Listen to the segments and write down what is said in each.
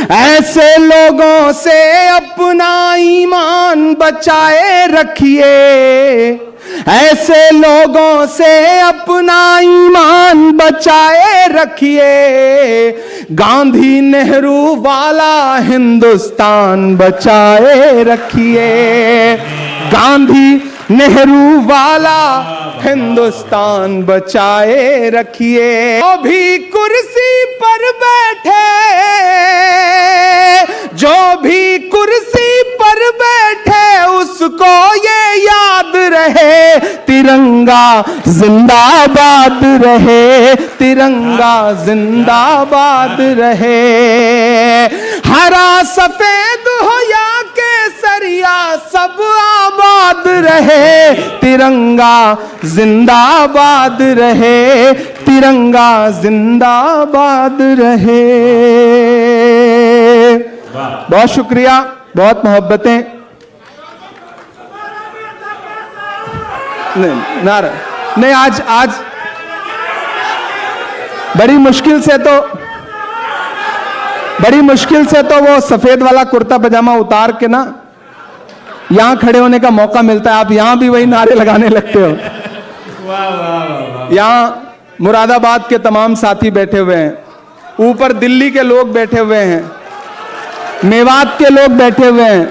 ऐसे लोगों से अपना ईमान बचाए रखिए, ऐसे लोगों से अपना ईमान बचाए रखिए। गांधी नेहरू वाला हिंदुस्तान बचाए रखिए, गांधी नेहरू वाला हिंदुस्तान बचाए रखिए। जो भी कुर्सी पर बैठे, जो भी कुर्सी पर बैठे, उसको ये याद रहे तिरंगा जिंदाबाद रहे, तिरंगा जिंदाबाद रहे। हरा सफेद हो या केसरिया सब आबाद रहे, तिरंगा जिंदाबाद रहे, तिरंगा जिंदाबाद रहे। बहुत शुक्रिया, बहुत मोहब्बतें। नहीं, आज बड़ी मुश्किल से तो वो सफेद वाला कुर्ता पजामा उतार के ना यहां खड़े होने का मौका मिलता है। आप यहां भी वही नारे लगाने लगते हो। यहां मुरादाबाद के तमाम साथी बैठे हुए हैं, ऊपर दिल्ली के लोग बैठे हुए हैं, मेवात के लोग बैठे हुए हैं,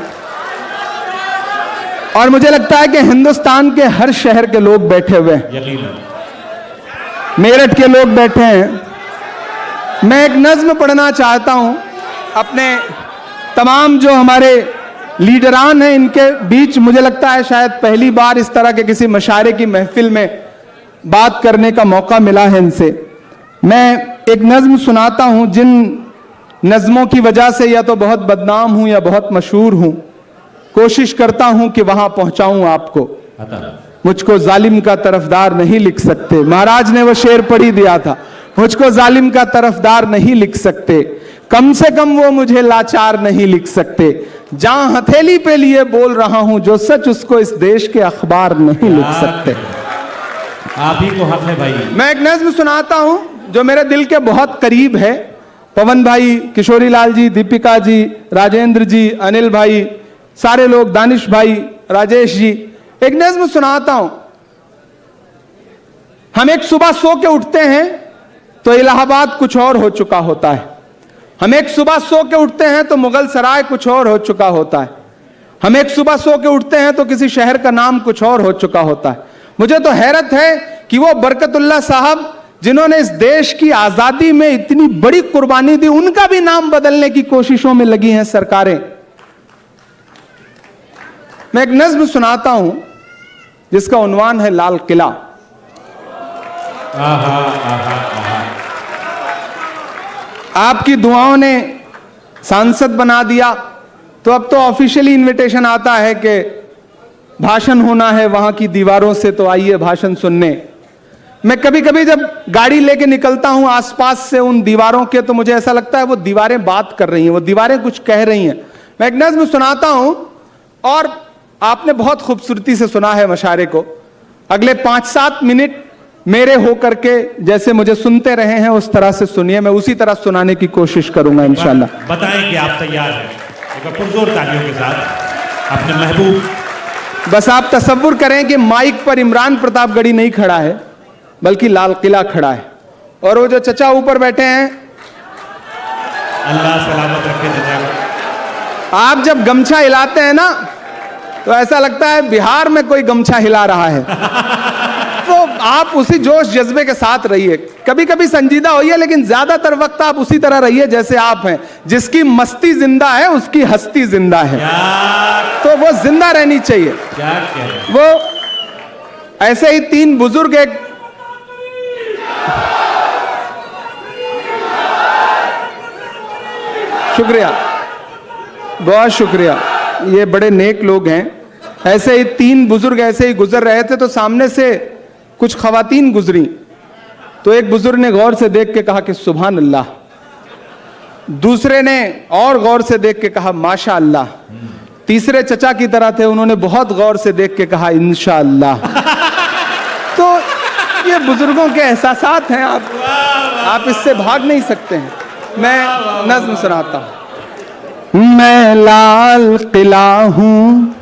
और मुझे लगता है कि हिंदुस्तान के हर शहर के लोग बैठे हुए हैं, मेरठ के लोग बैठे हैं। मैं एक नज्म पढ़ना चाहता हूं अपने तमाम जो हमारे लीडरान हैं इनके बीच। मुझे लगता है शायद पहली बार इस तरह के किसी मशारे की महफिल में बात करने का मौका मिला है इनसे। मैं एक नज्म सुनाता हूं, जिन नज्मों की वजह से या तो बहुत बदनाम हूं या बहुत मशहूर हूं। कोशिश करता हूं कि वहां पहुंचाऊं आपको। मुझको जालिम का तरफदार नहीं लिख सकते, महाराज ने वो शेर पढ़ ही दिया था। मुझको जालिम का तरफदार नहीं लिख सकते, कम से कम वो मुझे लाचार नहीं लिख सकते। जहां हथेली पे लिए बोल रहा हूं जो सच, उसको इस देश के अखबार नहीं लिख सकते। आप ही को हक है भाई। मैं एक नज्म सुनाता हूं जो मेरे दिल के बहुत करीब है। पवन भाई, किशोरी लाल जी, दीपिका जी, राजेंद्र जी, अनिल भाई, सारे लोग, दानिश भाई, राजेश जी, एक नज्म सुनाता हूं। हम एक सुबह सो के उठते हैं तो इलाहाबाद कुछ और हो चुका होता है। हम एक सुबह सो के उठते हैं तो मुगल सराय कुछ और हो चुका होता है। हम एक सुबह सो के उठते हैं तो किसी शहर का नाम कुछ और हो चुका होता है। मुझे तो हैरत है कि वो बरकतुल्लाह साहब जिन्होंने इस देश की आजादी में इतनी बड़ी कुर्बानी दी, उनका भी नाम बदलने की कोशिशों में लगी हैं सरकारें। मैं एक नज्म सुनाता हूं जिसका उन्वान है लाल किला। आपकी दुआओं ने सांसद बना दिया तो अब तो ऑफिशियली इनविटेशन आता है कि भाषण होना है वहां की दीवारों से, तो आइए भाषण सुनने। मैं कभी कभी जब गाड़ी लेके निकलता हूं आसपास से उन दीवारों के, तो मुझे ऐसा लगता है वो दीवारें बात कर रही हैं, वो दीवारें कुछ कह रही हैं। मैं एक नज्म सुनाता हूं और आपने बहुत खूबसूरती से सुना है मशारे को। अगले 5-7 मिनट मेरे होकर के जैसे मुझे सुनते रहे हैं उस तरह से सुनिए। मैं उसी तरह सुनाने की कोशिश करूंगा इंशाल्लाह। बताएं कि आप तैयार हैं एक पुरजोर तालियों के साथ अपने महबूब। बस आप तसव्वुर करें कि माइक पर इमरान प्रतापगढ़ी नहीं खड़ा है बल्कि लाल किला खड़ा है, और वो जो चचा ऊपर बैठे हैं, अल्लाह सलामत रखे चचा। आप जब गमछा हिलाते हैं ना तो ऐसा लगता है बिहार में कोई गमछा हिला रहा है। तो आप उसी जोश जज्बे के साथ रहिए, कभी कभी संजीदा होइए, लेकिन ज्यादातर वक्त आप उसी तरह रहिए जैसे आप हैं। जिसकी मस्ती जिंदा है उसकी हस्ती जिंदा है, तो वो जिंदा रहनी चाहिए। वो ऐसे ही 3 बुजुर्ग, एक शुक्रिया, बहुत शुक्रिया, ये बड़े नेक लोग हैं। ऐसे ही 3 बुजुर्ग ऐसे ही गुजर रहे थे तो सामने से कुछ खवातीन गुजरी, तो एक बुजुर्ग ने गौर से देख के कहा कि सुभान अल्लाह, दूसरे ने और गौर से देख के कहा माशा अल्लाह, तीसरे चचा की तरह थे, उन्होंने बहुत गौर से देख के कहा इंशाअल्लाह। तो ये बुजुर्गों के एहसासात हैं, आप इससे भाग नहीं सकते हैं। मैं नज्म सुनाता हूं। मैं लाल किला हूँ,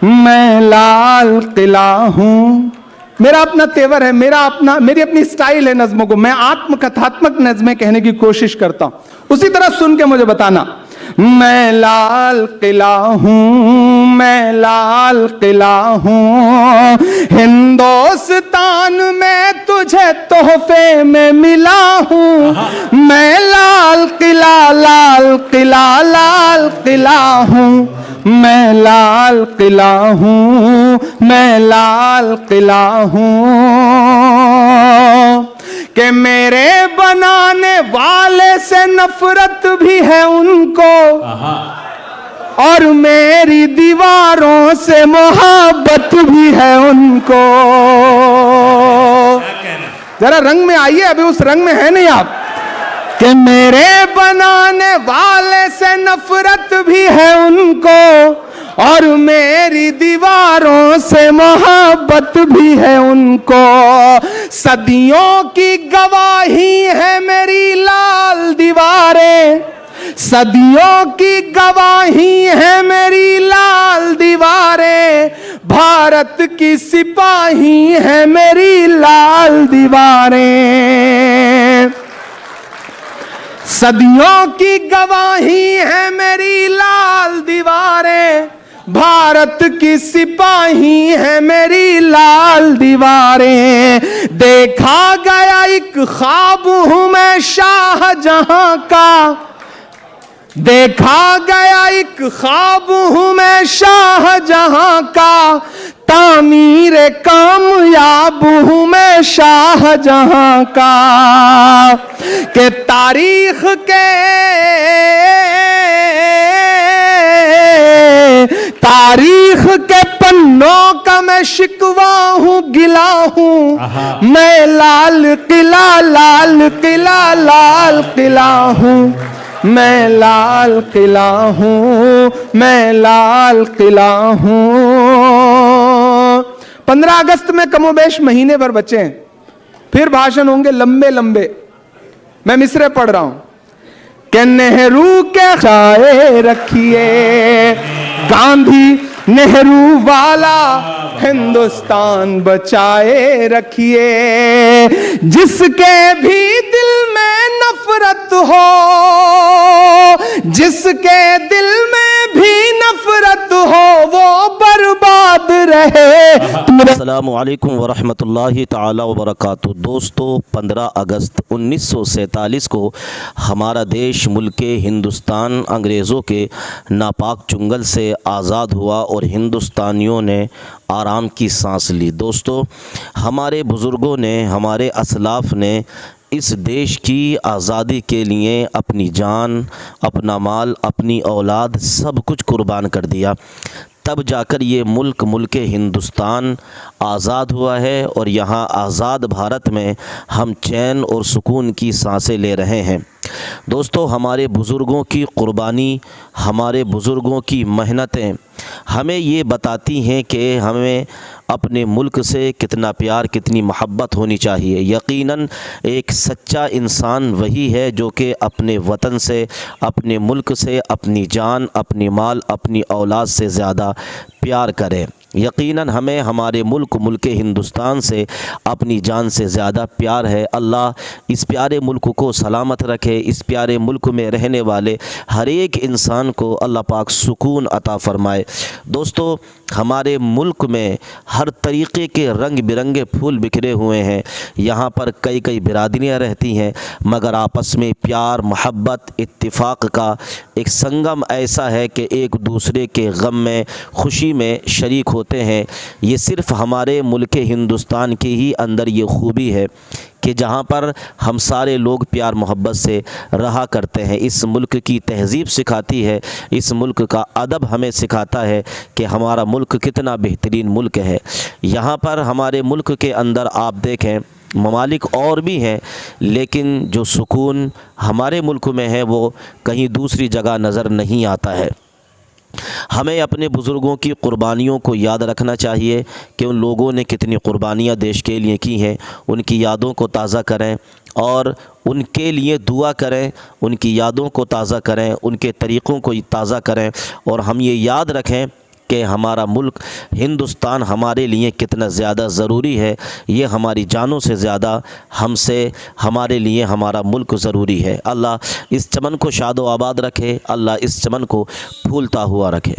मैं लाल किला हूँ। मेरा अपना तेवर है, मेरी अपनी स्टाइल है नज्मों को। मैं आत्मकथात्मक नज्में कहने की कोशिश करता हूं, उसी तरह सुन के मुझे बताना। मैं लाल किला हूँ, मैं लाल किला हूँ, हिंदुस्तान में तुझे तोहफे में मिला हूँ। मैं लाल किला, लाल किला, लाल किला हूँ, मैं लाल किला हूँ, मैं लाल किला हूँ। कि मेरे बनाने वाले से नफरत भी है उनको, और मेरी दीवारों से मोहब्बत भी है उनको। जरा रंग में आइए, अभी उस रंग में है नहीं आप। कि मेरे बनाने वाले से नफरत भी है उनको, और मेरी दीवारों से मोहब्बत भी है उनको। सदियों की गवाही है मेरी लाल दीवारें, सदियों की गवाही है मेरी लाल दीवारें। भारत की सिपाही है मेरी लाल दीवारें। सदियों की गवाही है मेरी लाल दीवारें, भारत की सिपाही है मेरी लाल दीवारें। देखा गया एक ख्वाब हूं मैं शाहजहां का, देखा गया एक ख्वाब हूं मैं शाहजहां का, तामीर कामयाब हूं मैं शाहजहां का। के तारीख के पन्नों का मैं शिकवा हूं, गिला हूं। मैं लाल किला, लाल किला, लाल किला हूं, मैं लाल किला हूं, मैं लाल किला हूं। 15 अगस्त में कमोबेश महीने भर बचे हैं, फिर भाषण होंगे लंबे लंबे। मैं मिसरे पढ़ रहा हूं कि नेहरू के चाहे रखिए, गांधी नेहरू वाला हिंदुस्तान बचाए रखिए। जिसके भी दिल में नफरत हो, जिसके दिल में भी नफरत हो, वो बर्बाद रहे। अस्सलामु अलैकुम वरहमतुल्लाहि ताला वबरकातुहू। दोस्तों, 15 अगस्त 1947 को हमारा देश मुल्क हिंदुस्तान अंग्रेज़ों के नापाक चुंगल से आज़ाद हुआ और हिंदुस्तानियों ने आराम की सांस ली। दोस्तों, हमारे बुज़ुर्गों ने, हमारे असलाफ़ ने इस देश की आज़ादी के लिए अपनी जान, अपना माल, अपनी औलाद सब कुछ कुर्बान कर दिया। तब जाकर ये मुल्क हिंदुस्तान आज़ाद हुआ है और यहाँ आज़ाद भारत में हम चैन और सुकून की सांसें ले रहे हैं। दोस्तों, हमारे बुज़ुर्गों की क़ुरबानी, हमारे बुज़ुर्गों की मेहनतें हमें ये बताती हैं कि हमें अपने मुल्क से कितना प्यार, कितनी मोहब्बत होनी चाहिए। यकीनन एक सच्चा इंसान वही है जो कि अपने वतन से, अपने मुल्क से, अपनी जान, अपनी माल, अपनी औलाद से ज़्यादा प्यार करे। यकीनन हमें हमारे मुल्क हिंदुस्तान से अपनी जान से ज़्यादा प्यार है। अल्लाह इस प्यारे मुल्क को सलामत रखे। इस प्यारे मुल्क में रहने वाले हर एक इंसान को अल्लाह पाक सुकून अता फ़रमाए। दोस्तों, हमारे मुल्क में हर तरीक़े के रंग बिरंगे फूल बिखरे हुए हैं। यहाँ पर कई कई बिरादरियाँ रहती हैं, मगर आपस में प्यार, मोहब्बत, इत्तिफ़ाक़ का एक संगम ऐसा है कि एक दूसरे के गम में, खुशी में शरीक होते हैं। ये सिर्फ़ हमारे मुल्क हिंदुस्तान के ही अंदर ये खूबी है कि जहाँ पर हम सारे लोग प्यार मोहब्बत से रहा करते हैं। इस मुल्क की तहज़ीब सिखाती है, इस मुल्क का अदब हमें सिखाता है कि हमारा मुल्क कितना बेहतरीन मुल्क है। यहाँ पर हमारे मुल्क के अंदर आप देखें, ममालिक और भी हैं, लेकिन जो सुकून हमारे मुल्क में है वो कहीं दूसरी जगह नज़र नहीं आता है। हमें अपने बुज़ुर्गों की क़ुरबानियों को याद रखना चाहिए कि उन लोगों ने कितनी क़ुरबानियाँ देश के लिए की हैं। उनकी यादों को ताज़ा करें और उनके लिए दुआ करें, उनकी यादों को ताज़ा करें, उनके तरीक़ों को ताज़ा करें। और हम ये याद रखें कि हमारा मुल्क हिंदुस्तान हमारे लिए कितना ज़्यादा ज़रूरी है। ये हमारी जानों से ज़्यादा हमसे हमारे लिए हमारा मुल्क ज़रूरी है। अल्लाह इस चमन को शादो आबाद रखे, अल्लाह इस चमन को फूलता हुआ रखे।